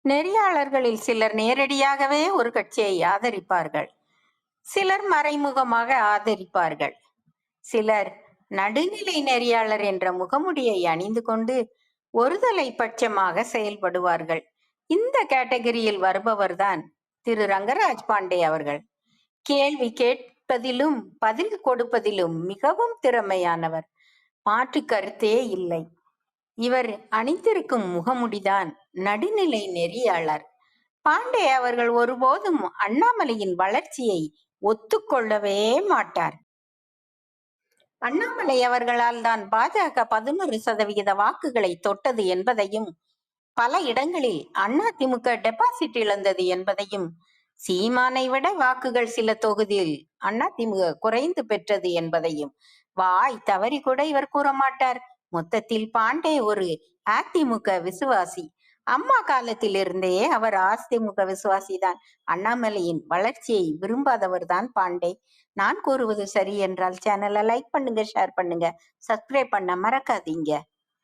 நெறியாளர்களில் சிலர் நேரடியாகவே ஒரு கட்சியை ஆதரிப்பார்கள். சிலர் மறைமுகமாக ஆதரிப்பார்கள். சிலர் நடுநிலை நெறியாளர் என்ற முகமுடியை அணிந்து கொண்டு ஒருதலை பட்சமாக செயல்படுவார்கள். இந்த கேட்டகரியில் வருபவர்தான் திரு ரங்கராஜ் பாண்டே அவர்கள். கேள்வி கேட்பதிலும் பதில் கொடுப்பதிலும் மிகவும் திறமையானவர். மாற்று கருத்தே இல்லை. இவர் அணிந்திருக்கும் முகமுடிதான் நடுநிலை நெறியாளர். பாண்டே அவர்கள் ஒருபோதும் அண்ணாமலையின் வளர்ச்சியை ஒத்துக்கொள்ளவே மாட்டார். அண்ணாமலை அவர்களால் தான் பாஜக 11% வாக்குகளை தொட்டது என்பதையும், பல இடங்களில் அதிமுக டெபாசிட் இழந்தது என்பதையும், சீமானை விட வாக்குகள் சில தொகுதியில் அதிமுக குறைந்து பெற்றது என்பதையும் வாய் தவறி கூட இவர் கூற மாட்டார். மொத்தத்தில் பாண்டே ஒரு அதிமுக விசுவாசி. அம்மா காலத்திலிருந்தே அவர் அதிமுக விசுவாசிதான். அண்ணாமலையின் வளர்ச்சியை விரும்பாதவர் தான் பாண்டே. நான் கூறுவது சரி என்றால் சேனலை லைக் பண்ணுங்க, ஷேர் பண்ணுங்க, சப்ஸ்கிரைப் பண்ண மறக்காதீங்க.